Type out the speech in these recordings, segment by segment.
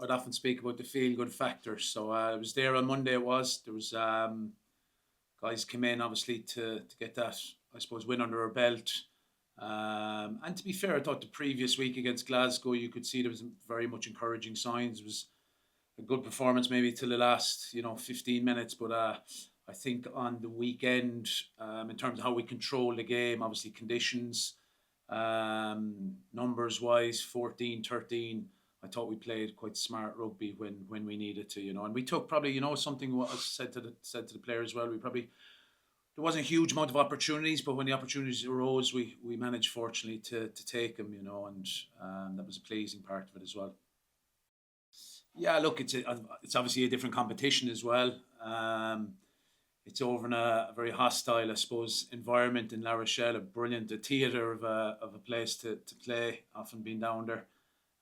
I'd often speak about the feel good factor. So I was there on Monday. There was guys came in obviously to get that, I suppose, win under our belt. And to be fair, I thought the previous week against Glasgow, you could see there was very much encouraging signs. It was a good performance maybe till the last 15 minutes, but I think on the weekend, in terms of how we control the game, obviously conditions, numbers wise, 14-13. I thought we played quite smart rugby when we needed to, and we took probably, something what I said to the players as well. We probably there wasn't a huge amount of opportunities, but when the opportunities arose, we managed fortunately to take them, and that was a pleasing part of it as well. Yeah, look, it's obviously a different competition as well. It's over in a very hostile, I suppose, environment in La Rochelle, a theatre of a place to play, often been down there.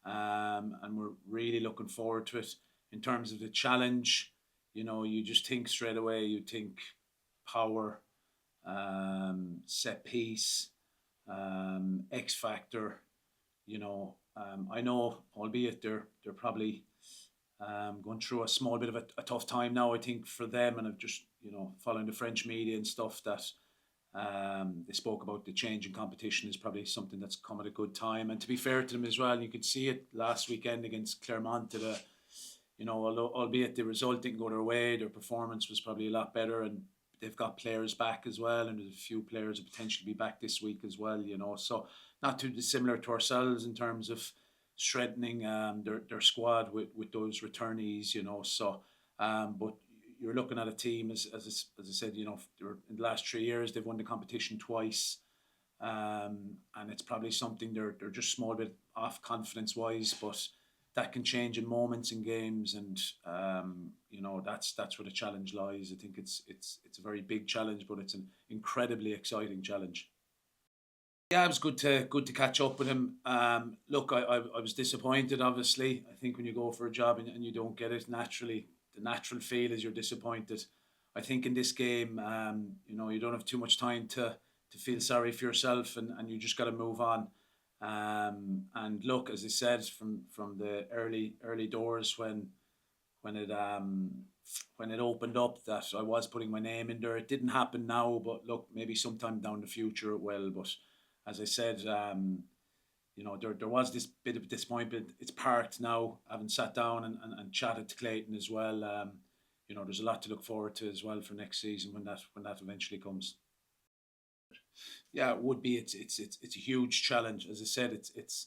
And we're really looking forward to it. In terms of the challenge, you just think straight away, you think power, set piece, X factor. I know, albeit they're probably going through a small bit of a tough time now, I think, for them, and I've just following the French media and stuff that they spoke about the change in competition is probably something that's come at a good time. And to be fair to them as well, you could see it last weekend against Clermont. Albeit the result didn't go their way, their performance was probably a lot better, and they've got players back as well, and there's a few players that potentially be back this week as well. So not too dissimilar to ourselves in terms of strengthening their squad with those returnees. But you're looking at a team, as I said, in the last 3 years they've won the competition twice, and it's probably something they're just small bit off confidence wise, but that can change in moments in games, and that's where the challenge lies. I think it's a very big challenge, but it's an incredibly exciting challenge. Yeah, it was good to catch up with him. Look, I was disappointed. Obviously, I think when you go for a job and you don't get it, naturally the natural feel is you're disappointed. I think in this game, you don't have too much time to feel sorry for yourself, and you just got to move on. And look, as I said, from the early doors when it opened up, that I was putting my name in there. It didn't happen now, but look, maybe sometime down the future it will. But as I said, there was this bit of disappointment. It's parked now. Having sat down and chatted to Clayton as well, there's a lot to look forward to as well for next season when that eventually comes. Yeah, it would be. It's a huge challenge. As I said, it's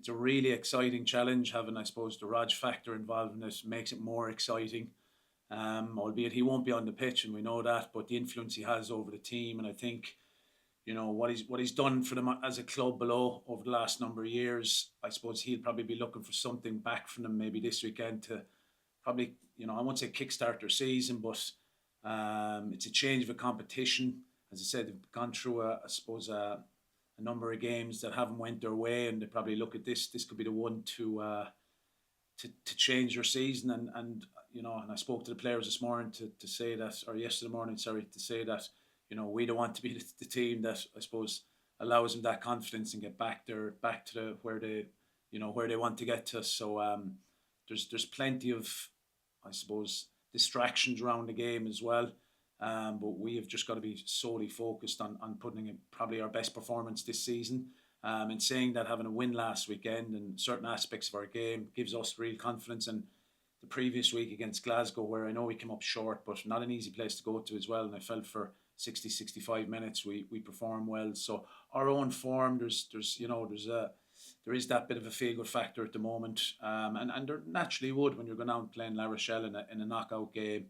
a really exciting challenge. Having, I suppose, the Raj factor involved in it makes it more exciting. Albeit he won't be on the pitch, and we know that, but the influence he has over the team, and I think, what he's done for them as a club below over the last number of years, I suppose he'll probably be looking for something back from them maybe this weekend to probably, I won't say kickstart their season, but it's a change of a competition. As I said, they've gone through a number of games that haven't went their way, and they probably look at this. This could be the one to change their season, and I spoke to the players this morning to say that, or yesterday morning, sorry, to say that we don't want to be the team that, I suppose, allows them that confidence and get back to where they want to get to. So there's plenty of, I suppose, distractions around the game as well. But we have just got to be solely focused on putting in probably our best performance this season. In saying that, having a win last weekend and certain aspects of our game gives us real confidence. And the previous week against Glasgow, where I know we came up short, but not an easy place to go to as well. And I felt for 60-65 minutes we performed well. So our own form, there is that bit of a feel good factor at the moment, and there naturally would when you're going out and playing La Rochelle in a knockout game,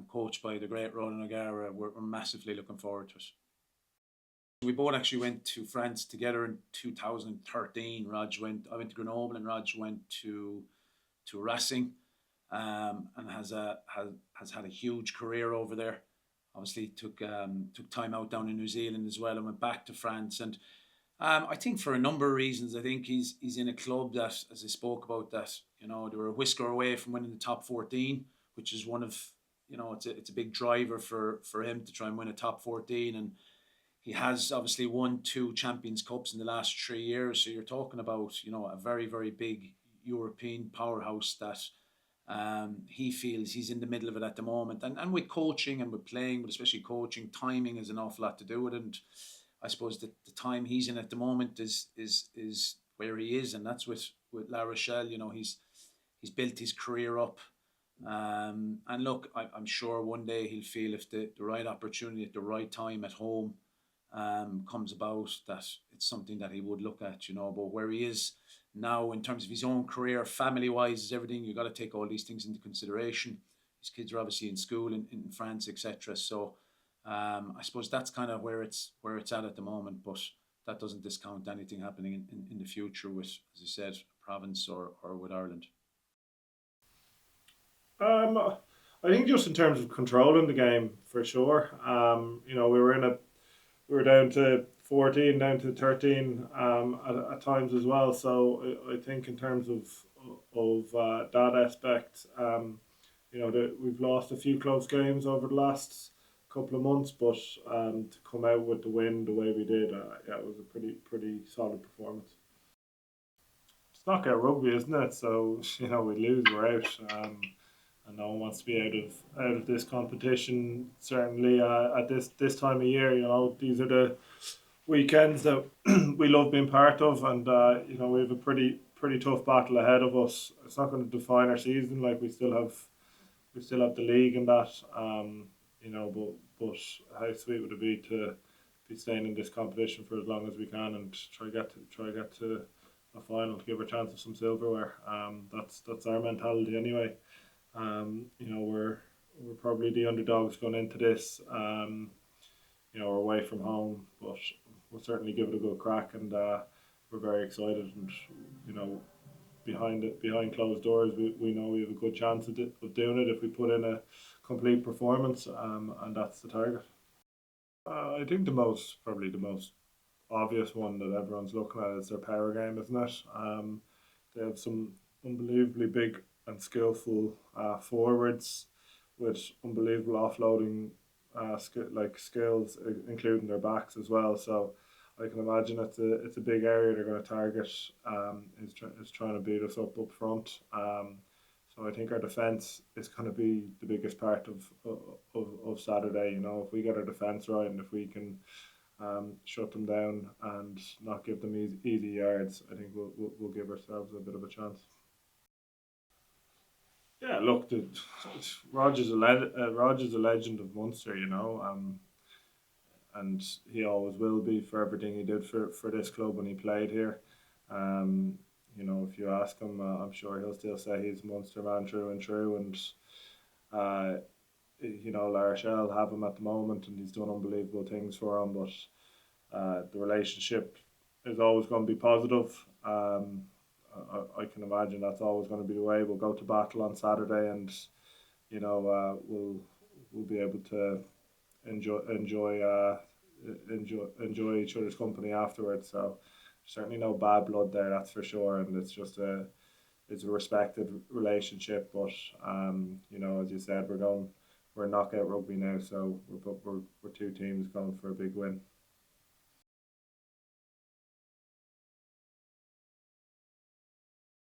coached by the great Roland O'Gara. We're massively looking forward to it. We both actually went to France together in 2013. I went to Grenoble, and Raj went to Racing, and has had a huge career over there. Obviously took time out down in New Zealand as well, and went back to France. And I think for a number of reasons, I think he's in a club that, as I spoke about, that they were a whisker away from winning the top 14, which is one of, it's a big driver for him to try and win a top 14. And he has obviously won 2 Champions Cups in the last 3 years. So you're talking about, a very, very big, European powerhouse that he feels he's in the middle of it at the moment. And with coaching and with playing, but especially coaching, timing has an awful lot to do with it. And I suppose that the time he's in at the moment is where he is, and that's with La Rochelle. He's built his career up. And look, I'm sure one day he'll feel if the right opportunity at the right time at home comes about, that it's something that he would look at, But where he is now in terms of his own career, family wise, is everything. You got to take all these things into consideration. His kids are obviously in school in France, etc. So I suppose that's kind of where it's at the moment. But that doesn't discount anything happening in the future with, as I said, province or with Ireland. I think just in terms of controlling the game, for sure. We were down to 14, down to 13 at times as well. So I think in terms of that aspect, we've lost a few close games over the last couple of months, but to come out with the win the way we did, yeah, it was a pretty solid performance. It's knockout rugby, isn't it? So we lose, we're out. And no one wants to be out of this competition. Certainly at this time of year, these are the weekends that we love being part of, and we have a pretty tough battle ahead of us. It's not going to define our season. Like we still have the league and that. But how sweet would it be to be staying in this competition for as long as we can and try get to a final to give a chance of some silverware. That's our mentality anyway. We're probably the underdogs going into this. We're away from home, but we'll certainly give it a good crack, and we're very excited. And behind closed doors, we know we have a good chance of doing it if we put in a complete performance, and that's the target. I think probably the most obvious one that everyone's looking at is their power game, isn't it? They have some unbelievably big and skillful forwards with unbelievable offloading skills, including their backs as well. So I can imagine it's a big area they're going to target. Is trying to beat us up front. So I think our defence is going to be the biggest part of Saturday. If we get our defence right and if we can shut them down and not give them easy yards, I think we'll give ourselves a bit of a chance. Yeah, look, Roger's a legend of Munster, and he always will be for everything he did for this club when he played here. If you ask him, I'm sure he'll still say he's a Munster man through and through. And La Rochelle have him at the moment, and he's done unbelievable things for him. But the relationship is always going to be positive. I can imagine that's always going to be the way. We'll go to battle on Saturday, and we'll be able to enjoy each other's company afterwards. So certainly no bad blood there, that's for sure. And it's just it's a respected relationship. But as you said, we're knockout rugby now, so we're two teams going for a big win.